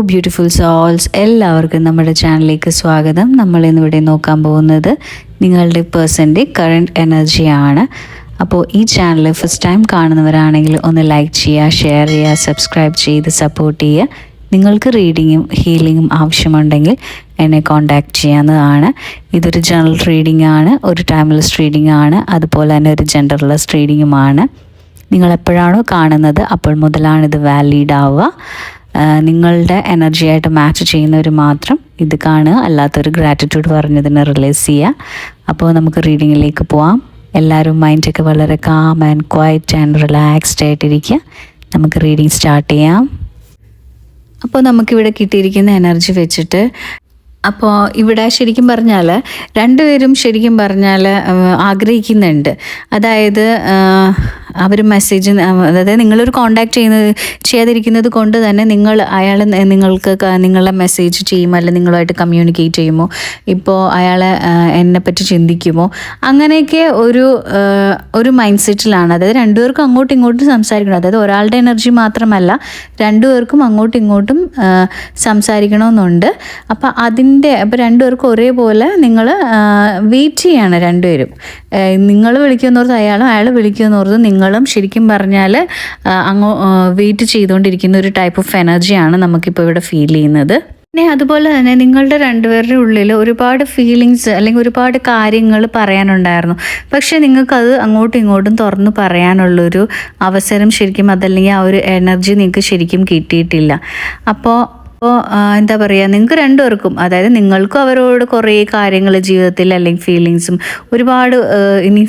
Beautiful souls, എല്ലാവർക്കും നമ്മുടെ ചാനലിലേക്ക് സ്വാഗതം. നമ്മൾ ഇന്നിവിടെ നോക്കാൻ പോകുന്നത് നിങ്ങളുടെ പേഴ്സൻ്റെ കറണ്ട് എനർജിയാണ്. അപ്പോൾ ഈ ചാനൽ ഫസ്റ്റ് ടൈം കാണുന്നവരാണെങ്കിൽ ഒന്ന് ലൈക്ക് ചെയ്യുക, ഷെയർ ചെയ്യുക, സബ്സ്ക്രൈബ് ചെയ്ത് സപ്പോർട്ട് ചെയ്യുക. നിങ്ങൾക്ക് റീഡിങ്ങും ഹീലിങ്ങും ആവശ്യമുണ്ടെങ്കിൽ എന്നെ കോൺടാക്റ്റ് ചെയ്യാവുന്നതാണ്. ഇതൊരു ജനറൽ റീഡിംഗ് ആണ്, ഒരു ടൈംലെസ് റീഡിംഗ് ആണ്, അതുപോലെ തന്നെ ഒരു ജെൻഡർലെസ് റീഡിങ്ങുമാണ്. നിങ്ങളെപ്പോഴാണോ കാണുന്നത് അപ്പോൾ മുതലാണ് ഇത് വാലിഡ് ആവുക. നിങ്ങളുടെ എനർജിയായിട്ട് മാച്ച് ചെയ്യുന്നവർ മാത്രം ഇത് കാണുക, അല്ലാത്തൊരു ഗ്രാറ്റിറ്റ്യൂഡ് പറഞ്ഞതിന് റിലീസ് ചെയ്യുക. അപ്പോൾ നമുക്ക് റീഡിങ്ങിലേക്ക് പോവാം. എല്ലാവരും മൈൻഡൊക്കെ വളരെ calm and quiet and relaxed ആയിട്ടിരിക്കുക. നമുക്ക് റീഡിങ് സ്റ്റാർട്ട് ചെയ്യാം. അപ്പോൾ നമുക്കിവിടെ കിട്ടിയിരിക്കുന്ന എനർജി വെച്ചിട്ട്, അപ്പോൾ ഇവിടെ ശരിക്കും പറഞ്ഞാൽ രണ്ടുപേരും ശരിക്കും പറഞ്ഞാൽ ആഗ്രഹിക്കുന്നുണ്ട്. അതായത് അവർ മെസ്സേജ്, അതായത് നിങ്ങളൊരു കോണ്ടാക്ട് ചെയ്യാതിരിക്കുന്നത് കൊണ്ട് തന്നെ അയാൾ നിങ്ങൾക്ക് നിങ്ങളെ മെസ്സേജ് ചെയ്യുമോ, അല്ലെങ്കിൽ നിങ്ങളുമായിട്ട് കമ്മ്യൂണിക്കേറ്റ് ചെയ്യുമോ, ഇപ്പോൾ അയാൾ എന്നെപ്പറ്റി ചിന്തിക്കുമോ, അങ്ങനെയൊക്കെ ഒരു മൈൻഡ് സെറ്റിലാണ്. അതായത് രണ്ടുപേർക്കും അങ്ങോട്ടും ഇങ്ങോട്ടും സംസാരിക്കണം. അതായത് ഒരാളുടെ എനർജി മാത്രമല്ല, രണ്ടുപേർക്കും അങ്ങോട്ടും ഇങ്ങോട്ടും സംസാരിക്കണമെന്നുണ്ട്. അപ്പോൾ അപ്പോൾ രണ്ടുപേർക്കും ഒരേപോലെ നിങ്ങൾ വെയിറ്റ് ചെയ്യാണ്. രണ്ടുപേരും നിങ്ങൾ വിളിക്കുമെന്നോർത്ത് അയാൾ വിളിക്കുമെന്നോർത്ത് നിങ്ങളും ശരിക്കും പറഞ്ഞാൽ വെയിറ്റ് ചെയ്തുകൊണ്ടിരിക്കുന്ന ഒരു ടൈപ്പ് ഓഫ് എനർജിയാണ് നമുക്കിപ്പോൾ ഇവിടെ ഫീൽ ചെയ്യുന്നത്. പിന്നെ അതുപോലെ തന്നെ നിങ്ങളുടെ രണ്ടുപേരുടെ ഉള്ളിൽ ഒരുപാട് ഫീലിങ്സ് അല്ലെങ്കിൽ ഒരുപാട് കാര്യങ്ങൾ പറയാനുണ്ടായിരുന്നു. പക്ഷേ നിങ്ങൾക്കത് അങ്ങോട്ടും ഇങ്ങോട്ടും തുറന്നു പറയാനുള്ളൊരു അവസരം ശരിക്കും, അതല്ലെങ്കിൽ ആ ഒരു എനർജി നിങ്ങൾക്ക് ശരിക്കും കിട്ടിയിട്ടില്ല. അപ്പോൾ എന്താ പറയുക, നിങ്ങൾക്ക് രണ്ടുപേർക്കും, അതായത് നിങ്ങൾക്കും അവരോട് കുറേ കാര്യങ്ങൾ ജീവിതത്തിൽ അല്ലെങ്കിൽ ഫീലിങ്സും ഒരുപാട് ഇനി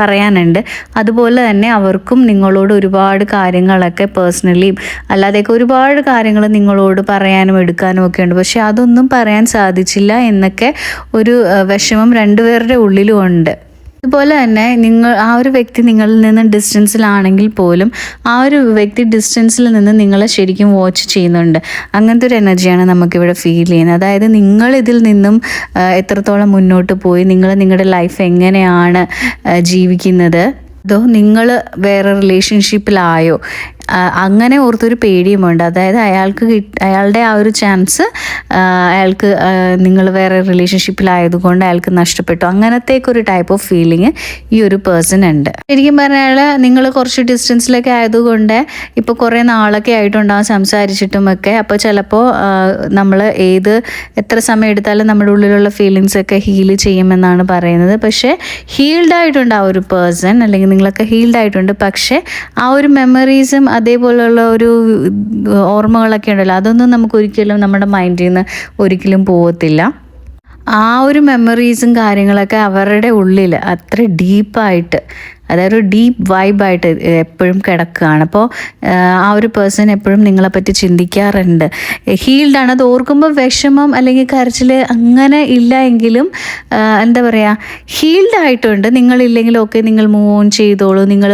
പറയാനുണ്ട്. അതുപോലെ തന്നെ അവർക്കും നിങ്ങളോട് ഒരുപാട് കാര്യങ്ങളൊക്കെ പേഴ്സണലിയും അല്ലാതെയൊക്കെ ഒരുപാട് കാര്യങ്ങൾ നിങ്ങളോട് പറയാനും എടുക്കാനും ഒക്കെ ഉണ്ട്. പക്ഷെ അതൊന്നും പറയാൻ സാധിച്ചില്ല എന്നൊക്കെ ഒരു വിഷമം രണ്ടുപേരുടെ ഉള്ളിലും ഉണ്ട്. അതുപോലെ തന്നെ ആ ഒരു വ്യക്തി നിങ്ങളിൽ നിന്ന് ഡിസ്റ്റൻസിലാണെങ്കിൽ പോലും ആ ഒരു വ്യക്തി ഡിസ്റ്റൻസിൽ നിന്ന് നിങ്ങളെ ശരിക്കും വാച്ച് ചെയ്യുന്നുണ്ട്. അങ്ങനത്തെ ഒരു എനർജിയാണ് നമുക്കിവിടെ ഫീൽ ചെയ്യുന്നത്. അതായത് നിങ്ങൾ ഇതിൽ നിന്നും എത്രത്തോളം മുന്നോട്ട് പോയി, നിങ്ങളുടെ ലൈഫ് എങ്ങനെയാണ് ജീവിക്കുന്നത്, അതോ നിങ്ങൾ വേറെ റിലേഷൻഷിപ്പിലായോ, അങ്ങനെ ഓർത്തൊരു പേടിയുമുണ്ട്. അതായത് അയാളുടെ ആ ഒരു ചാൻസ് അയാൾക്ക് നിങ്ങൾ വേറെ റിലേഷൻഷിപ്പിലായതുകൊണ്ട് അയാൾക്ക് നഷ്ടപ്പെട്ടു, അങ്ങനത്തേക്ക് ഒരു ടൈപ്പ് ഓഫ് ഫീലിംഗ് ഈ ഒരു പേഴ്സൺ ഉണ്ട്. ശരിക്കും പറഞ്ഞാൽ നിങ്ങൾ കുറച്ച് ഡിസ്റ്റൻസിലൊക്കെ ആയതുകൊണ്ട് ഇപ്പോൾ കുറേ നാളൊക്കെ ആയിട്ടുണ്ടാകും സംസാരിച്ചിട്ടുമൊക്കെ. അപ്പോൾ ചിലപ്പോൾ നമ്മൾ എത്ര സമയം എടുത്താലും നമ്മുടെ ഉള്ളിലുള്ള ഫീലിങ്സ് ഒക്കെ ഹീൽ ചെയ്യുമെന്നാണ് പറയുന്നത്. പക്ഷേ ഹീൽഡ് ആയിട്ടുണ്ട് ആ ഒരു പേഴ്സൺ, അല്ലെങ്കിൽ നിങ്ങളൊക്കെ ഹീൽഡ് ആയിട്ടുണ്ട്. പക്ഷേ ആ ഒരു മെമ്മറീസും അതേപോലെയുള്ള ഒരു ഓർമ്മകളൊക്കെ ഉണ്ടല്ലോ, അതൊന്നും നമുക്ക് ഒരിക്കലും നമ്മുടെ മൈൻഡിൽ നിന്ന് ഒരിക്കലും പോകത്തില്ല. ആ ഒരു മെമ്മറീസും കാര്യങ്ങളൊക്കെ അവരുടെ ഉള്ളിൽ അത്ര ഡീപ്പായിട്ട്, അതായത് ഒരു ഡീപ്പ് വൈബായിട്ട് എപ്പോഴും കിടക്കുകയാണ്. അപ്പോൾ ആ ഒരു പേഴ്സൺ എപ്പോഴും നിങ്ങളെപ്പറ്റി ചിന്തിക്കാറുണ്ട്. ഹീൽഡാണ്. അത് ഓർക്കുമ്പോൾ വിഷമം അല്ലെങ്കിൽ കരച്ചിൽ അങ്ങനെ ഇല്ല എങ്കിലും എന്താ പറയുക, ഹീൽഡ് ആയിട്ടുണ്ട്. നിങ്ങളില്ലെങ്കിലും ഒക്കെ നിങ്ങൾ മൂവ് ഓൺ ചെയ്തോളൂ, നിങ്ങൾ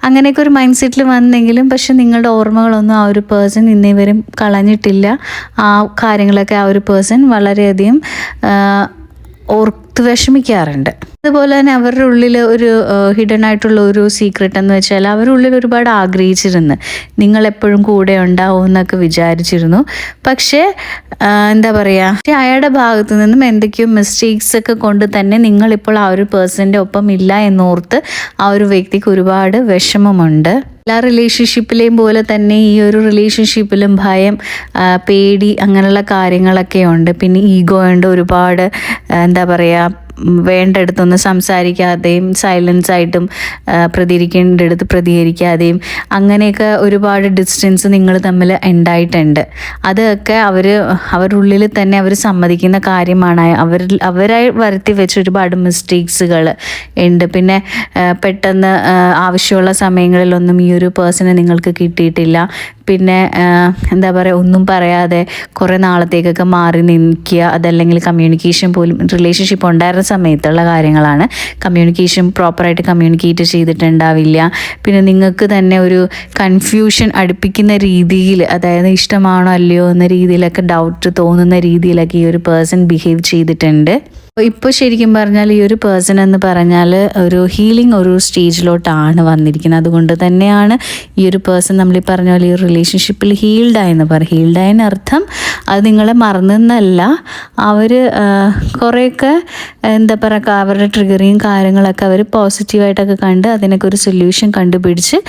അങ്ങനെയൊക്കെ ഒരു മൈൻഡ് സെറ്റിൽ വന്നെങ്കിലും പക്ഷെ നിങ്ങളുടെ ഓർമ്മകളൊന്നും ആ ഒരു പേഴ്സൺ ഇന്നേവരും കളഞ്ഞിട്ടില്ല. ആ കാര്യങ്ങളൊക്കെ ആ ഒരു പേഴ്സൺ വളരെയധികം ഓർത്ത് വിഷമിക്കാറുണ്ട്. അതുപോലെ തന്നെ അവരുടെ ഉള്ളിൽ ഒരു ഹിഡൻ ആയിട്ടുള്ള ഒരു സീക്രട്ട് എന്ന് വെച്ചാൽ അവരുടെ ഉള്ളിൽ ഒരുപാട് ആഗ്രഹിച്ചിരുന്നു നിങ്ങളെപ്പോഴും കൂടെ ഉണ്ടാവും എന്നൊക്കെ വിചാരിച്ചിരുന്നു. പക്ഷേ എന്താ പറയുക, അയാളുടെ ഭാഗത്തു നിന്നും എന്തൊക്കെയോ മിസ്റ്റേക്സ് ഒക്കെ കൊണ്ട് തന്നെ നിങ്ങളിപ്പോൾ ആ ഒരു പേഴ്സൻ്റെ ഒപ്പം ഇല്ല എന്നോർത്ത് ആ ഒരു വ്യക്തിക്ക് ഒരുപാട് വിഷമമുണ്ട്. എല്ലാ റിലേഷൻഷിപ്പിലെയും പോലെ തന്നെ ഈ ഒരു റിലേഷൻഷിപ്പിലും ഭയം, പേടി, അങ്ങനെയുള്ള കാര്യങ്ങളൊക്കെ ഉണ്ട്. പിന്നെ ഈഗോ ഉണ്ട് ഒരുപാട്. എന്താ പറയുക, വേണ്ടടുത്തൊന്നും സംസാരിക്കാതെയും സൈലൻസ് ആയിട്ടും പ്രതികരിക്കേണ്ടടുത്ത് പ്രതികരിക്കാതെയും അങ്ങനെയൊക്കെ ഒരുപാട് ഡിസ്റ്റൻസ് നിങ്ങൾ തമ്മിൽ ഉണ്ടായിട്ടുണ്ട്. അതൊക്കെ അവരുടെ ഉള്ളിൽ തന്നെ അവർ സമ്മതിക്കുന്ന കാര്യമാണ്. അവരായി വരുത്തി വെച്ച ഒരുപാട് മിസ്റ്റേക്സുകൾ ഉണ്ട്. പിന്നെ പെട്ടെന്ന് ആവശ്യമുള്ള സമയങ്ങളിലൊന്നും ഈ ഒരു പേഴ്സണെ നിങ്ങൾക്ക് കിട്ടിയിട്ടില്ല. പിന്നെ എന്താ പറയുക, ഒന്നും പറയാതെ കുറേ നാളത്തേക്കൊക്കെ മാറി നിൽക്കുക. അതല്ലെങ്കിൽ കമ്മ്യൂണിക്കേഷൻ പോലും, റിലേഷൻഷിപ്പ് ഉണ്ടായിരുന്ന സമയത്തുള്ള കാര്യങ്ങളാണ്, കമ്മ്യൂണിക്കേഷൻ പ്രോപ്പറായിട്ട് കമ്മ്യൂണിക്കേറ്റ് ചെയ്തിട്ടുണ്ടാവില്ല. പിന്നെ നിങ്ങൾക്ക് തന്നെ ഒരു കൺഫ്യൂഷൻ അടുപ്പിക്കുന്ന രീതിയിൽ, അതായത് ഇഷ്ടമാണോ അല്ലയോ എന്ന രീതിയിലൊക്കെ ഡൗട്ട് തോന്നുന്ന രീതിയിലൊക്കെ ഈ ഒരു പേഴ്സൺ ബിഹേവ് ചെയ്തിട്ടുണ്ട്. ഇപ്പോൾ ശരിക്കും പറഞ്ഞാൽ ഈ ഒരു പേഴ്സൺ എന്ന് പറഞ്ഞാൽ ഒരു ഹീലിംഗ് ഒരു സ്റ്റേജിലോട്ടാണ് വന്നിരിക്കുന്നത്. അതുകൊണ്ട് തന്നെയാണ് ഈ ഒരു പേഴ്സൺ നമ്മൾ ഈ പറഞ്ഞ പോലെ ഈ റിലേഷൻഷിപ്പിൽ ഹീൽഡായെന്ന് പറയും. ഹീൽഡായെന്ന് അർത്ഥം അത് നിങ്ങളെ മറന്നെന്നല്ല, അവർ കുറേയൊക്കെ എന്താ പറയുക അവരുടെ ട്രിഗറിങ് കാര്യങ്ങളൊക്കെ അവർ പോസിറ്റീവായിട്ടൊക്കെ കണ്ട് അതിനൊക്കെ ഒരു സൊല്യൂഷൻ കണ്ടുപിടിച്ച്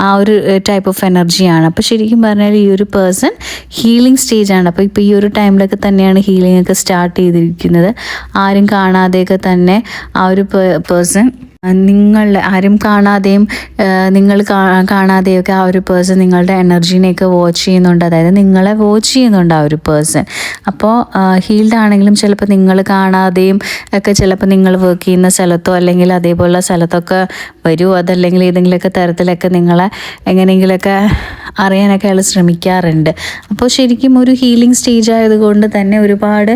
ആ ഒരു ടൈപ്പ് ഓഫ് എനർജിയാണ്. അപ്പോൾ ശരിക്കും പറഞ്ഞാൽ ഈ ഒരു പേഴ്സൺ ഹീലിംഗ് സ്റ്റേജാണ്. അപ്പോൾ ഇപ്പോൾ ഈ ഒരു ടൈമിലൊക്കെ തന്നെയാണ് ഹീലിംഗ് ഒക്കെ സ്റ്റാർട്ട് ചെയ്തിരിക്കുന്നത്. ആരും കാണാതെയൊക്കെ തന്നെ ആ ഒരു പേഴ്സൺ നിങ്ങളുടെ ആരും കാണാതെയും നിങ്ങൾ കാണാതെയൊക്കെ ആ ഒരു പേഴ്സൺ നിങ്ങളുടെ എനർജീനെയൊക്കെ വാച്ച് ചെയ്യുന്നുണ്ട്, അതായത് നിങ്ങളെ വാച്ച് ചെയ്യുന്നുണ്ട് ആ ഒരു പേഴ്സൺ. അപ്പോൾ ഹീൽഡ് ആണെങ്കിലും ചിലപ്പോൾ നിങ്ങൾ കാണാതെയും ഒക്കെ ചിലപ്പോൾ നിങ്ങൾ വർക്ക് ചെയ്യുന്ന സ്ഥലത്തോ അല്ലെങ്കിൽ അതേപോലുള്ള സ്ഥലത്തൊക്കെ വരുമോ, അതല്ലെങ്കിൽ ഏതെങ്കിലുമൊക്കെ തരത്തിലൊക്കെ നിങ്ങളെ എങ്ങനെയെങ്കിലുമൊക്കെ അറിയാനൊക്കെ അയാൾ ശ്രമിക്കാറുണ്ട്. അപ്പോൾ ശരിക്കും ഒരു ഹീലിംഗ് സ്റ്റേജ് ആയതുകൊണ്ട് തന്നെ ഒരുപാട്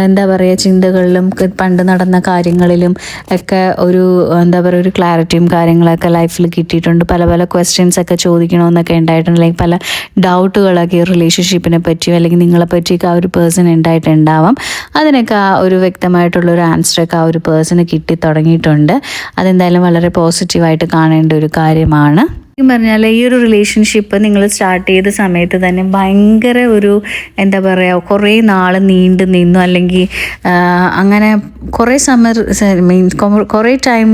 എന്താ പറയുക ചിന്തകളിലും പണ്ട് നടന്ന കാര്യങ്ങളിലും ഒക്കെ ഒരു എന്താ പറയുക ഒരു ക്ലാരിറ്റിയും കാര്യങ്ങളൊക്കെ ലൈഫിൽ കിട്ടിയിട്ടുണ്ട്. പല പല ക്വസ്റ്റ്യൻസ് ഒക്കെ ചോദിക്കണമെന്നൊക്കെ ഉണ്ടായിട്ടുണ്ട്, അല്ലെങ്കിൽ പല ഡൗട്ടുകളൊക്കെ ഈ റിലേഷൻഷിപ്പിനെ പറ്റിയോ അല്ലെങ്കിൽ നിങ്ങളെ പറ്റിയൊക്കെ ആ ഒരു പേഴ്സൺ ഉണ്ടായിട്ടുണ്ടാവാം. അതിനൊക്കെ ആ ഒരു വ്യക്തമായിട്ടുള്ളൊരു ആൻസറൊക്കെ ആ ഒരു പേഴ്സണ് കിട്ടി തുടങ്ങിയിട്ടുണ്ട്. അതെന്തായാലും വളരെ പോസിറ്റീവായിട്ട് കാണേണ്ട ഒരു കാര്യമാണ്. പറഞ്ഞാൽ ഈ ഒരു റിലേഷൻഷിപ്പ് നിങ്ങൾ സ്റ്റാർട്ട് ചെയ്ത സമയത്ത് തന്നെ ഭയങ്കര ഒരു എന്താ പറയുക കുറേ നാൾ നീണ്ടു നിന്നു, അല്ലെങ്കിൽ അങ്ങനെ കുറേ മീൻസ് കുറേ ടൈം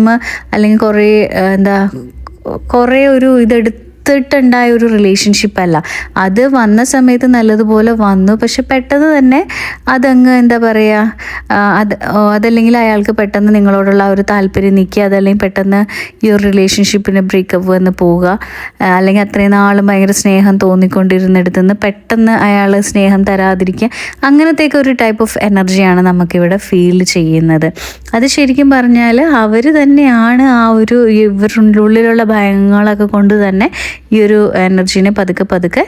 അല്ലെങ്കിൽ കുറേ എന്താ കുറേ ഒരു ായ ഒരു റിലേഷൻഷിപ്പ് അല്ല. അത് വന്ന സമയത്ത് നല്ലതുപോലെ വന്നു, പക്ഷെ പെട്ടെന്ന് തന്നെ അതങ്ങ് എന്താ പറയുക അതല്ലെങ്കിൽ അയാൾക്ക് പെട്ടെന്ന് നിങ്ങളോടുള്ള ഒരു താല്പര്യം നിൽക്കുക, അതല്ലെങ്കിൽ പെട്ടെന്ന് ഈ ഒരു റിലേഷൻഷിപ്പിന് ബ്രേക്കപ്പ് വന്ന് പോവുക, അല്ലെങ്കിൽ അത്രയും നാളും ഭയങ്കര സ്നേഹം തോന്നിക്കൊണ്ടിരുന്നിടത്തു നിന്ന് പെട്ടെന്ന് അയാൾ സ്നേഹം തരാതിരിക്കുക, അങ്ങനത്തെയൊക്കെ ഒരു ടൈപ്പ് ഓഫ് എനർജിയാണ് നമുക്കിവിടെ ഫീൽ ചെയ്യുന്നത്. അത് ശരിക്കും പറഞ്ഞാൽ അവർ തന്നെയാണ് ആ ഒരു ഇവരുടെ ഉള്ളിലുള്ള ഭയങ്ങളൊക്കെ കൊണ്ട് തന്നെ ഈ ഒരു എനർജീനെ പതുക്കെ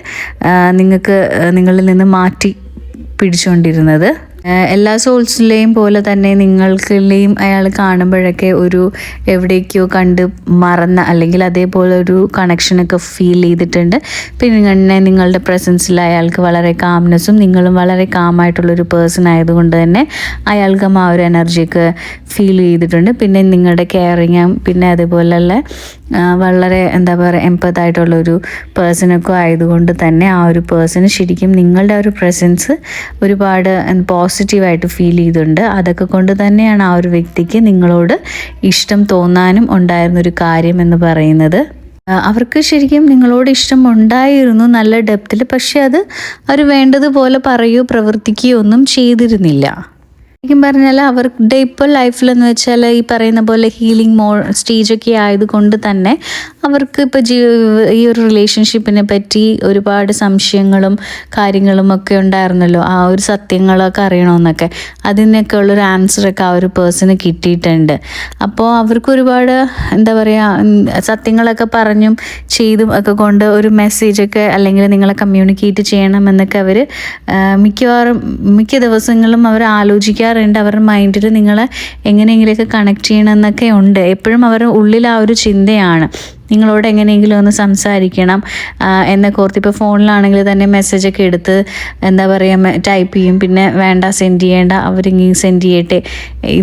നിങ്ങളിൽ നിന്ന് മാറ്റി പിടിച്ചുകൊണ്ടിരുന്നത്. എല്ലാ സോൾസിലെയും പോലെ തന്നെ നിങ്ങൾക്കിലെയും അയാൾ കാണുമ്പോഴൊക്കെ ഒരു എവിടേക്കോ കണ്ട് മറന്ന അല്ലെങ്കിൽ അതേപോലെ ഒരു കണക്ഷനൊക്കെ ഫീൽ ചെയ്തിട്ടുണ്ട്. പിന്നെ നിങ്ങളുടെ പ്രസൻസിൽ അയാൾക്ക് വളരെ കാംനെസ്സും നിങ്ങളും വളരെ കാമായിട്ടുള്ളൊരു പേഴ്സൺ ആയതുകൊണ്ട് തന്നെ അയാൾക്കും ആ ഒരു എനർജിയൊക്കെ ഫീൽ ചെയ്തിട്ടുണ്ട്. പിന്നെ നിങ്ങളുടെ കെയറിങ്ങും പിന്നെ അതേപോലെയുള്ള വളരെ എന്താ പറയുക എംപത്തായിട്ടുള്ളൊരു പേഴ്സണൊക്കെ ആയതുകൊണ്ട് തന്നെ ആ ഒരു പേഴ്സണ് ശരിക്കും നിങ്ങളുടെ ആ ഒരു പ്രസൻസ് ഒരുപാട് പോസിറ്റീവായിട്ട് ഫീൽ ചെയ്തിട്ടുണ്ട്. അതൊക്കെ കൊണ്ട് തന്നെയാണ് ആ ഒരു വ്യക്തിക്ക് നിങ്ങളോട് ഇഷ്ടം തോന്നാനും ഉണ്ടായിരുന്നൊരു കാര്യം എന്ന് പറയുന്നത്. അവർക്ക് ശരിക്കും നിങ്ങളോട് ഇഷ്ടം ഉണ്ടായിരുന്നു നല്ല ഡെപ്തിൽ, പക്ഷെ അത് അവർ വേണ്ടതുപോലെ പറയുകയോ പ്രവർത്തിക്കുകയോ ഒന്നും ചെയ്തിരുന്നില്ല. ശരിക്കും പറഞ്ഞാൽ അവരുടെ ഇപ്പോൾ ലൈഫിലെന്ന് വെച്ചാൽ ഈ പറയുന്ന പോലെ ഹീലിംഗ് സ്റ്റേജൊക്കെ ആയതുകൊണ്ട് തന്നെ അവർക്ക് ഇപ്പോൾ ഈ ഒരു റിലേഷൻഷിപ്പിനെ പറ്റി ഒരുപാട് സംശയങ്ങളും കാര്യങ്ങളും ഒക്കെ ഉണ്ടായിരുന്നല്ലോ, ആ ഒരു സത്യങ്ങളൊക്കെ അറിയണമെന്നൊക്കെ, അതിനൊക്കെ ഉള്ളൊരു ആൻസറൊക്കെ ആ ഒരു പേഴ്സണ് കിട്ടിയിട്ടുണ്ട്. അപ്പോൾ അവർക്ക് ഒരുപാട് എന്താ പറയുക സത്യങ്ങളൊക്കെ പറഞ്ഞും ചെയ്തും ഒക്കെ കൊണ്ട് ഒരു മെസ്സേജൊക്കെ അല്ലെങ്കിൽ നിങ്ങളെ കമ്മ്യൂണിക്കേറ്റ് ചെയ്യണമെന്നൊക്കെ അവർ മിക്ക ദിവസങ്ങളും അവർ ആലോചിക്കാറുണ്ട്. അവരുടെ മൈൻഡിൽ നിങ്ങളെ എങ്ങനെയെങ്കിലുമൊക്കെ കണക്ട് ചെയ്യണമെന്നൊക്കെ ഉണ്ട്. എപ്പോഴും അവരുടെ ഉള്ളിൽ ആ ഒരു ചിന്തയാണ് നിങ്ങളോട് എങ്ങനെയെങ്കിലും ഒന്ന് സംസാരിക്കണം എന്നൊക്കെ ഓർത്ത്. ഇപ്പോൾ ഫോണിലാണെങ്കിൽ തന്നെ മെസ്സേജൊക്കെ എടുത്ത് എന്താ പറയുക ടൈപ്പ് ചെയ്യും, പിന്നെ വേണ്ട സെൻഡ് ചെയ്യേണ്ട അവരിങ്ങനെ സെൻഡ് ചെയ്യട്ടെ.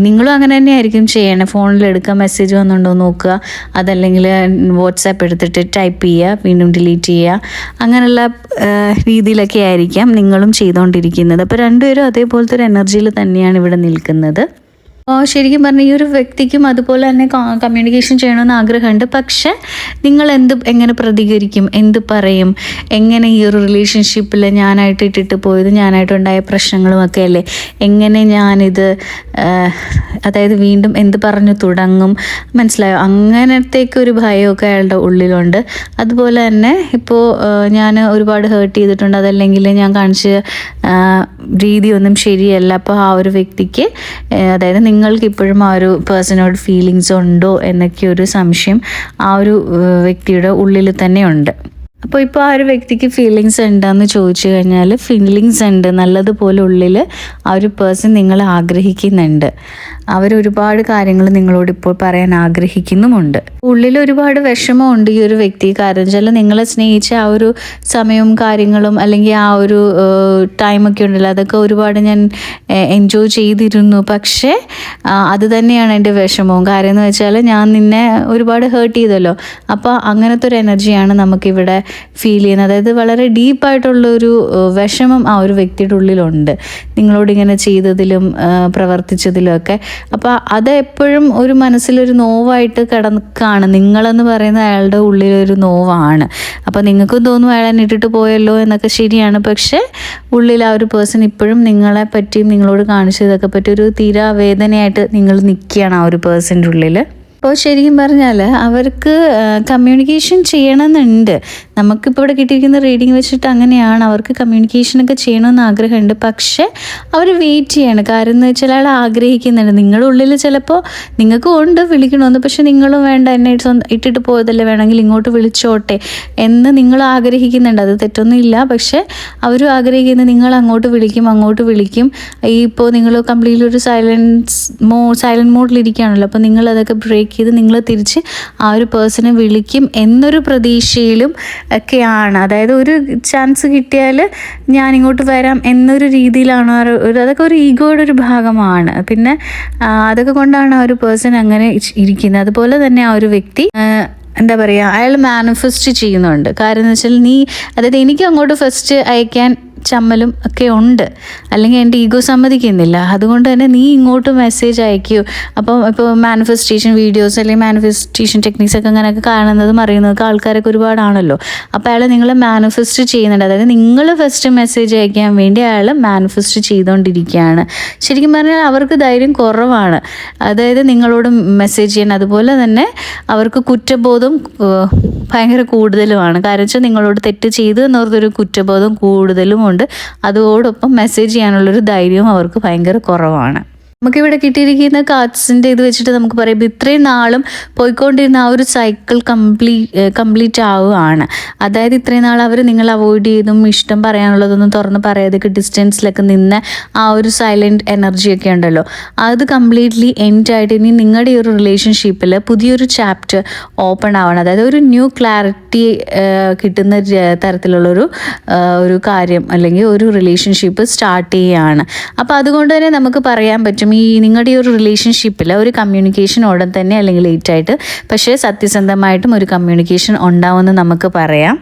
നിങ്ങളും അങ്ങനെ തന്നെയായിരിക്കും ചെയ്യണേ. ഫോണിൽ എടുക്കുക, മെസ്സേജ് വന്നുണ്ടോ നോക്കുക, അതല്ലെങ്കിൽ വാട്സാപ്പ് എടുത്തിട്ട് ടൈപ്പ് ചെയ്യുക, വീണ്ടും ഡിലീറ്റ് ചെയ്യുക, അങ്ങനെയുള്ള രീതിയിലൊക്കെ ആയിരിക്കാം നിങ്ങളും ചെയ്തുകൊണ്ടിരിക്കുന്നത്. അപ്പോൾ രണ്ടുപേരും അതേപോലത്തെ ഒരു എനർജിയിൽ തന്നെയാണ് ഇവിടെ നിൽക്കുന്നത്. ശരിക്കും പറഞ്ഞാൽ ഈ ഒരു വ്യക്തിക്കും അതുപോലെ തന്നെ കമ്മ്യൂണിക്കേഷൻ ചെയ്യണമെന്ന് ആഗ്രഹമുണ്ട്. പക്ഷെ നിങ്ങൾ എങ്ങനെ പ്രതികരിക്കും, എന്ത് പറയും, എങ്ങനെ ഈ ഒരു റിലേഷൻഷിപ്പിൽ ഞാനായിട്ട് ഇട്ടിട്ട് പോയത് ഞാനായിട്ടുണ്ടായ പ്രശ്നങ്ങളുമൊക്കെ അല്ലേ, എങ്ങനെ ഞാനിത് അതായത് വീണ്ടും എന്ത് പറഞ്ഞു തുടങ്ങും, മനസ്സിലായോ? അങ്ങനത്തേക്ക് ഒരു ഭയമൊക്കെ അയാളുടെ ഉള്ളിലുണ്ട്. അതുപോലെ തന്നെ ഇപ്പോൾ ഞാൻ ഒരുപാട് ഹേർട്ട് ചെയ്തിട്ടുണ്ട്, അതല്ലെങ്കിൽ ഞാൻ കാണിച്ച രീതിയൊന്നും ശരിയല്ല. അപ്പോൾ ആ ഒരു വ്യക്തിക്ക് അതായത് നിങ്ങൾക്ക് ഇപ്പോഴും ആ ഒരു പേഴ്സണോട് ഫീലിങ്സ് ഉണ്ടോ എന്നൊക്കെ ഒരു സംശയം ആ ഒരു വ്യക്തിയുടെ ഉള്ളിൽ തന്നെ ഉണ്ട്. അപ്പോൾ ഇപ്പോൾ ആ ഒരു വ്യക്തിക്ക് ഫീലിങ്സ് ഉണ്ടെന്ന് ചോദിച്ചു കഴിഞ്ഞാൽ ഫീലിങ്സ് ഉണ്ട്, നല്ലതുപോലെ ഉള്ളിൽ ആ ഒരു പേഴ്സൺ നിങ്ങളെ ആഗ്രഹിക്കുന്നുണ്ട്. അവരൊരുപാട് കാര്യങ്ങൾ നിങ്ങളോട് ഇപ്പോൾ പറയാൻ ആഗ്രഹിക്കുന്നുമുണ്ട്. ഉള്ളിൽ ഒരുപാട് വിഷമമുണ്ട് ഈ ഒരു വ്യക്തി. കാരണം വെച്ചാൽ നിങ്ങളെ സ്നേഹിച്ച ആ ഒരു സമയവും കാര്യങ്ങളും അല്ലെങ്കിൽ ആ ഒരു ടൈമൊക്കെ ഉണ്ടല്ലോ, അതൊക്കെ ഒരുപാട് ഞാൻ എൻജോയ് ചെയ്തിരുന്നു. പക്ഷേ അത് തന്നെയാണ് എൻ്റെ വിഷമവും. കാര്യം എന്ന് വെച്ചാൽ ഞാൻ നിന്നെ ഒരുപാട് ഹേർട്ട് ചെയ്തല്ലോ. അപ്പോൾ അങ്ങനത്തെ ഒരു എനർജിയാണ് നമുക്കിവിടെ ഫീൽ ചെയ്യുന്നത്. അതായത് വളരെ ഡീപ്പായിട്ടുള്ളൊരു വിഷമം ആ ഒരു വ്യക്തിയുടെ ഉള്ളിലുണ്ട് നിങ്ങളോട് ഇങ്ങനെ ചെയ്തതിലും പ്രവർത്തിച്ചതിലും ഒക്കെ. അപ്പോൾ അത് എപ്പോഴും ഒരു മനസ്സിലൊരു നോവായിട്ട് കിടക്കാണ്. നിങ്ങളെന്ന് പറയുന്ന അയാളുടെ ഉള്ളിലൊരു നോവാണ്. അപ്പോൾ നിങ്ങൾക്കും തോന്നും അയാളെ ഇട്ടിട്ട് പോയല്ലോ എന്നൊക്കെ, ശരിയാണ്. പക്ഷേ ഉള്ളിൽ ആ ഒരു പേഴ്സൺ ഇപ്പോഴും നിങ്ങളെ പറ്റിയും നിങ്ങളോട് കാണിച്ചതൊക്കെ പറ്റി ഒരു തീരാ വേദനയായിട്ട് നിങ്ങൾ നിൽക്കുകയാണ് ആ ഒരു പേഴ്സൻ്റെ ഉള്ളിൽ. അപ്പോൾ ശരിക്കും പറഞ്ഞാൽ അവർക്ക് കമ്മ്യൂണിക്കേഷൻ ചെയ്യണമെന്നുണ്ട്. നമുക്കിപ്പോൾ ഇവിടെ കിട്ടിയിരിക്കുന്ന റീഡിങ് വെച്ചിട്ട് അങ്ങനെയാണ്, അവർക്ക് കമ്മ്യൂണിക്കേഷനൊക്കെ ചെയ്യണമെന്ന് ആഗ്രഹമുണ്ട്. പക്ഷേ അവർ വെയിറ്റ് ചെയ്യാണ്. കാര്യം എന്ന് വെച്ചാൽ അയാൾ ആഗ്രഹിക്കുന്നുണ്ട്. നിങ്ങളുടെ ഉള്ളിൽ ചിലപ്പോൾ നിങ്ങൾക്കും ഉണ്ട് വിളിക്കണമെന്ന്, പക്ഷെ നിങ്ങളും വേണ്ട, എന്നെ ഇട്ടിട്ട് പോയതല്ലേ, വേണമെങ്കിൽ ഇങ്ങോട്ട് വിളിച്ചോട്ടെ എന്ന് നിങ്ങൾ ആഗ്രഹിക്കുന്നുണ്ട്. അത് തെറ്റൊന്നും ഇല്ല. പക്ഷേ അവരും ആഗ്രഹിക്കുന്നത് നിങ്ങൾ അങ്ങോട്ട് വിളിക്കും. ഇപ്പോൾ നിങ്ങൾ കംപ്ലീറ്റ്ലി ഒരു സൈലൻറ്റ് മോഡിലിരിക്കുകയാണല്ലോ. അപ്പോൾ നിങ്ങളതൊക്കെ ബ്രേക്ക് ചെയ്ത് നിങ്ങൾ തിരിച്ച് ആ ഒരു പേഴ്സണെ വിളിക്കും എന്നൊരു പ്രതീക്ഷയിലും ഒക്കെയാണ്. അതായത് ഒരു ചാൻസ് കിട്ടിയാൽ ഞാൻ ഇങ്ങോട്ട് വരാം എന്നൊരു രീതിയിലാണ് അതൊക്കെ ഒരു ഈഗോയുടെ ഒരു ഭാഗമാണ്. പിന്നെ അതൊക്കെ കൊണ്ടാണ് ആ ഒരു പേഴ്സൺ അങ്ങനെ ഇരിക്കുന്നത്. അതുപോലെ തന്നെ ആ ഒരു വ്യക്തി എന്താ പറയുക, അയാൾ മാനിഫെസ്റ്റ് ചെയ്യുന്നുണ്ട്. കാര്യം എന്ന് വെച്ചാൽ അതായത് എനിക്ക് അങ്ങോട്ട് ഫസ്റ്റ് അയക്കാൻ ചമ്മലും ഒക്കെ ഉണ്ട്, അല്ലെങ്കിൽ എൻ്റെ ഈഗോ സമ്മതിക്കുന്നില്ല. അതുകൊണ്ട് തന്നെ നീ ഇങ്ങോട്ട് മെസ്സേജ് അയക്കൂ. അപ്പോൾ ഇപ്പോൾ മാനിഫെസ്റ്റേഷൻ വീഡിയോസ് അല്ലെങ്കിൽ മാനിഫെസ്റ്റേഷൻ ടെക്നിക്സ് ഒക്കെ അങ്ങനെയൊക്കെ കാണുന്നതും അറിയുന്നതൊക്കെ ആൾക്കാരൊക്കെ ഒരുപാടാണല്ലോ. അപ്പോൾ അയാൾ നിങ്ങൾ മാനിഫെസ്റ്റ് ചെയ്യുന്നുണ്ട്. അതായത് നിങ്ങൾ ഫസ്റ്റ് മെസ്സേജ് അയക്കാൻ വേണ്ടി അയാൾ മാനിഫെസ്റ്റ് ചെയ്തുകൊണ്ടിരിക്കുകയാണ്. ശരിക്കും പറഞ്ഞാൽ അവർക്ക് ധൈര്യം കുറവാണ്. അതായത് നിങ്ങളോട് മെസ്സേജ് ചെയ്യാൻ. അതുപോലെ തന്നെ അവർക്ക് കുറ്റബോധം ഭയങ്കര കൂടുതലുമാണ്. കാരണം വെച്ചാൽ നിങ്ങളോട് തെറ്റ് ചെയ്തു എന്നോർത്തൊരു കുറ്റബോധം കൂടുതലും ഉണ്ട്. അതോടൊപ്പം മെസ്സേജ് ചെയ്യാനുള്ളൊരു ധൈര്യവും അവർക്ക് ഭയങ്കര കുറവാണ്. നമുക്കിവിടെ കിട്ടിയിരിക്കുന്ന കാർഡ്സിൻ്റെ ഇത് വെച്ചിട്ട് നമുക്ക് പറയാം, ഇത്രയും നാളും പോയിക്കൊണ്ടിരുന്ന ആ ഒരു സൈക്കിൾ കംപ്ലീറ്റ് ആവുകയാണ്. അതായത് ഇത്രയും നാൾ അവർ നിങ്ങൾ അവോയ്ഡ് ചെയ്തും ഇഷ്ടം പറയാനുള്ളതൊന്നും തുറന്ന് പറയാതെയൊക്കെ ഡിസ്റ്റൻസിലൊക്കെ നിന്ന് ആ ഒരു സൈലൻറ്റ് എനർജിയൊക്കെ ഉണ്ടല്ലോ, അത് കംപ്ലീറ്റ്ലി എൻഡ് ആയിട്ട് ഇനി നിങ്ങളുടെ ഈ ഒരു റിലേഷൻഷിപ്പിൽ പുതിയൊരു ചാപ്റ്റർ ഓപ്പൺ ആവണം. അതായത് ഒരു ന്യൂ ക്ലാരിറ്റി കിട്ടുന്ന തരത്തിലുള്ളൊരു ഒരു കാര്യം അല്ലെങ്കിൽ ഒരു റിലേഷൻഷിപ്പ് സ്റ്റാർട്ട് ചെയ്യുകയാണ്. അപ്പോൾ അതുകൊണ്ട് തന്നെ നമുക്ക് പറയാൻ പറ്റും ഈ നിങ്ങളുടെ ഈ ഒരു റിലേഷൻഷിപ്പിൽ ഒരു കമ്മ്യൂണിക്കേഷൻ ഉടൻ തന്നെ അല്ലെങ്കിൽ ലേറ്റായിട്ട് പക്ഷേ സത്യസന്ധമായിട്ടും ഒരു കമ്മ്യൂണിക്കേഷൻ ഉണ്ടാവുമെന്ന് നമുക്ക് പറയാം.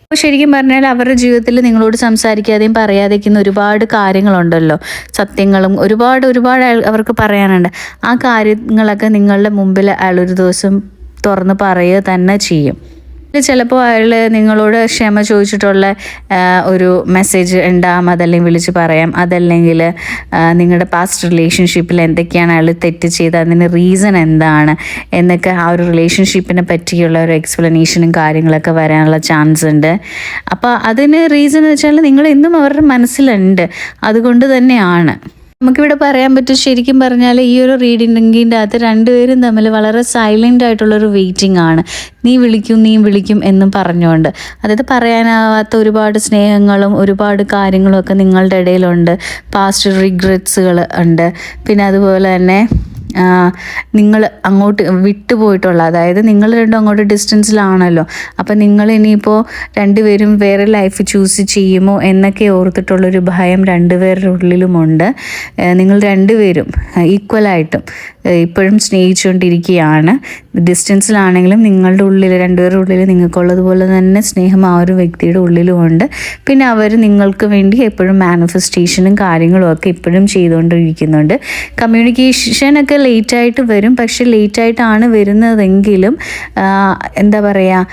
അപ്പോൾ ശരിക്കും പറഞ്ഞാൽ അവരുടെ ജീവിതത്തിൽ നിങ്ങളോട് സംസാരിക്കാതെയും പറയാതെയൊക്കെ ഒരുപാട് കാര്യങ്ങളുണ്ടല്ലോ, സത്യങ്ങളും ഒരുപാട് അവർക്ക് പറയാനുണ്ട്. ആ കാര്യങ്ങളൊക്കെ നിങ്ങളുടെ മുമ്പിൽ അയാളൊരു ദിവസം തുറന്ന് പറയുക തന്നെ ചെയ്യും. ചിലപ്പോൾ അയാൾ നിങ്ങളോട് ക്ഷമ ചോദിച്ചിട്ടുള്ള ഒരു മെസ്സേജ് ഉണ്ടാകും, അതല്ലെങ്കിൽ വിളിച്ച് പറയാം. അതല്ലെങ്കിൽ നിങ്ങളുടെ പാസ്റ്റ് റിലേഷൻഷിപ്പിൽ എന്തൊക്കെയാണ് അയാൾ തെറ്റ് ചെയ്ത് അതിന് റീസൺ എന്താണ് എന്നൊക്കെ ആ ഒരു റിലേഷൻഷിപ്പിനെ പറ്റിയുള്ള ഒരു എക്സ്പ്ലനേഷനും കാര്യങ്ങളൊക്കെ വരാനുള്ള ചാൻസ് ഉണ്ട്. അപ്പോൾ അതിന് റീസൺ എന്ന് വെച്ചാൽ നിങ്ങൾ ഇന്നും അവരുടെ മനസ്സിലുണ്ട്. അതുകൊണ്ട് തന്നെയാണ് നമുക്കിവിടെ പറയാൻ പറ്റും. ശരിക്കും പറഞ്ഞാൽ ഈ ഒരു റീഡിങ്ങിൻ്റെ അകത്ത് രണ്ടുപേരും തമ്മിൽ വളരെ സൈലൻ്റ് ആയിട്ടുള്ളൊരു വെയിറ്റിംഗ് ആണ്. നീ വിളിക്കും എന്നും പറഞ്ഞുകൊണ്ട്, അതായത് പറയാനാവാത്ത ഒരുപാട് സ്നേഹങ്ങളും ഒരുപാട് കാര്യങ്ങളും ഒക്കെ നിങ്ങളുടെ ഇടയിലുണ്ട്. പാസ്റ്റ് റിഗ്രറ്റ്സുകൾ ഉണ്ട്. പിന്നെ അതുപോലെ തന്നെ നിങ്ങൾ അങ്ങോട്ട് വിട്ടുപോയിട്ടുള്ള, അതായത് നിങ്ങൾ രണ്ടും അങ്ങോട്ട് ഡിസ്റ്റൻസിലാണല്ലോ. അപ്പം നിങ്ങൾ ഇനിയിപ്പോൾ രണ്ടുപേരും വേറെ ലൈഫ് ചൂസ് ചെയ്യുമോ എന്നൊക്കെ ഓർത്തിട്ടുള്ളൊരു ഭയം രണ്ടുപേരുടെ ഉള്ളിലുമുണ്ട്. നിങ്ങൾ രണ്ടുപേരും ഈക്വലായിട്ടും ഇപ്പോഴും സ്നേഹിച്ചുകൊണ്ടിരിക്കുകയാണ്. ഡിസ്റ്റൻസിലാണെങ്കിലും നിങ്ങളുടെ ഉള്ളിൽ രണ്ടുപേരുടെ ഉള്ളിൽ നിങ്ങൾക്കുള്ളതുപോലെ തന്നെ സ്നേഹം ആ ഒരു വ്യക്തിയുടെ ഉള്ളിലുമുണ്ട്. പിന്നെ അവർ നിങ്ങൾക്ക് വേണ്ടി എപ്പോഴും മാനിഫെസ്റ്റേഷനും കാര്യങ്ങളും ഒക്കെ ഇപ്പോഴും ചെയ്തുകൊണ്ടിരിക്കുന്നുണ്ട്. കമ്മ്യൂണിക്കേഷനൊക്കെ ലേറ്റായിട്ട് വരും. പക്ഷെ ലേറ്റായിട്ടാണ് വരുന്നതെങ്കിലും എന്താ പറയുക,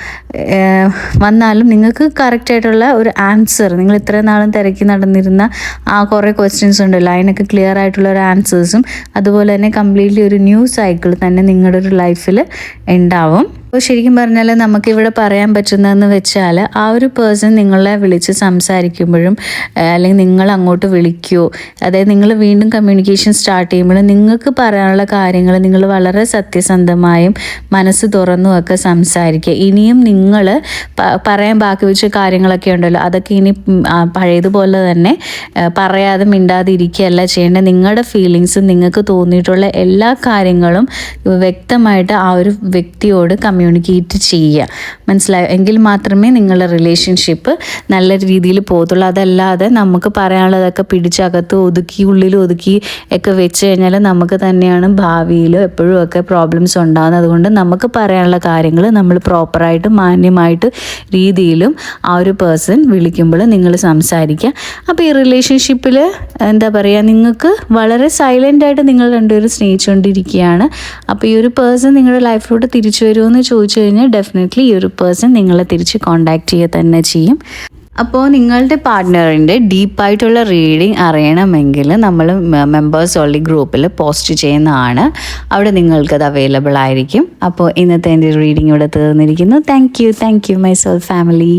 വന്നാലും നിങ്ങൾക്ക് കറക്റ്റായിട്ടുള്ള ഒരു ആൻസർ, നിങ്ങൾ ഇത്ര നാളും തിരക്കി നടന്നിരുന്ന ആ കുറേ ക്വസ്റ്റ്യൻസ് ഉണ്ടല്ലോ, അതിനൊക്കെ ക്ലിയർ ആയിട്ടുള്ള ഒരു ആൻസേഴ്സും അതുപോലെ തന്നെ കംപ്ലീറ്റ്ലി ഒരു ന്യൂ സൈക്കിൾ തന്നെ നിങ്ങളുടെ ഒരു ലൈഫിൽ ഉണ്ടാവും. അപ്പോൾ ശരിക്കും പറഞ്ഞാൽ നമുക്കിവിടെ പറയാൻ പറ്റുന്നതെന്ന് വെച്ചാൽ ആ ഒരു പേഴ്സൺ നിങ്ങളെ വിളിച്ച് സംസാരിക്കുമ്പോഴും അല്ലെങ്കിൽ നിങ്ങൾ അങ്ങോട്ട് വിളിക്കുകയോ, അതായത് നിങ്ങൾ വീണ്ടും കമ്മ്യൂണിക്കേഷൻ സ്റ്റാർട്ട് ചെയ്യുമ്പോഴും നിങ്ങൾക്ക് പറയാനുള്ള കാര്യങ്ങൾ നിങ്ങൾ വളരെ സത്യസന്ധമായും മനസ്സ് തുറന്നുമൊക്കെ സംസാരിക്കുക. ഇനിയും നിങ്ങൾ പറയാൻ ബാക്കി വെച്ച കാര്യങ്ങളൊക്കെ ഉണ്ടല്ലോ, അതൊക്കെ ഇനി പഴയതുപോലെ തന്നെ പറയാതെ മിണ്ടാതെ ഇരിക്കുകയല്ല ചെയ്യേണ്ടത്. നിങ്ങളുടെ ഫീലിങ്സും നിങ്ങൾക്ക് തോന്നിയിട്ടുള്ള എല്ലാ കാര്യങ്ങളും വ്യക്തമായിട്ട് ആ ഒരു വ്യക്തിയോട് കമ്മ്യൂണിക്കേറ്റ് ചെയ്യുക. മനസ്സിലായോ? എങ്കിൽ മാത്രമേ നിങ്ങളുടെ റിലേഷൻഷിപ്പ് നല്ല രീതിയിൽ പോകത്തുള്ളൂ. അതല്ലാതെ നമുക്ക് പറയാനുള്ളതൊക്കെ പിടിച്ചകത്ത് ഒതുക്കി ഉള്ളിൽ ഒതുക്കി ഒക്കെ വെച്ച് കഴിഞ്ഞാൽ നമുക്ക് തന്നെയാണ് ഭാവിയിലും എപ്പോഴും ഒക്കെ പ്രോബ്ലംസ് ഉണ്ടാകുന്നത്. അതുകൊണ്ട് നമുക്ക് പറയാനുള്ള കാര്യങ്ങൾ നമ്മൾ പ്രോപ്പറായിട്ട് മാന്യമായിട്ട് രീതിയിലും ആ ഒരു പേഴ്സൺ വിളിക്കുമ്പോൾ നിങ്ങൾ സംസാരിക്കുക. അപ്പോൾ ഈ റിലേഷൻഷിപ്പിൽ എന്താ പറയുക, നിങ്ങൾക്ക് വളരെ സൈലൻ്റായിട്ട് നിങ്ങൾ രണ്ടുപേരും സ്നേഹിച്ചുകൊണ്ടിരിക്കുകയാണ്. അപ്പോൾ ഈ ഒരു പേഴ്സൺ നിങ്ങളുടെ ലൈഫിലോട്ട് തിരിച്ചു വരുമോ ചോദിച്ചു കഴിഞ്ഞാൽ ഡെഫിനറ്റ്ലി ഈ ഒരു പേഴ്സൺ നിങ്ങളെ തിരിച്ച് കോണ്ടാക്ട് ചെയ്യുക തന്നെ ചെയ്യും. അപ്പോൾ നിങ്ങളുടെ പാർട്ട്ണറിൻ്റെ ഡീപ്പായിട്ടുള്ള റീഡിങ് അറിയണമെങ്കിൽ നമ്മൾ മെമ്പേഴ്സ് ഓൺലി ഗ്രൂപ്പിൽ പോസ്റ്റ് ചെയ്യുന്നതാണ്. അവിടെ നിങ്ങൾക്കത് അവൈലബിൾ ആയിരിക്കും. അപ്പോൾ ഇന്നത്തെ എൻ്റെ റീഡിങ് ഇവിടെ തീർന്നിരിക്കുന്നു. Thank you my soul family.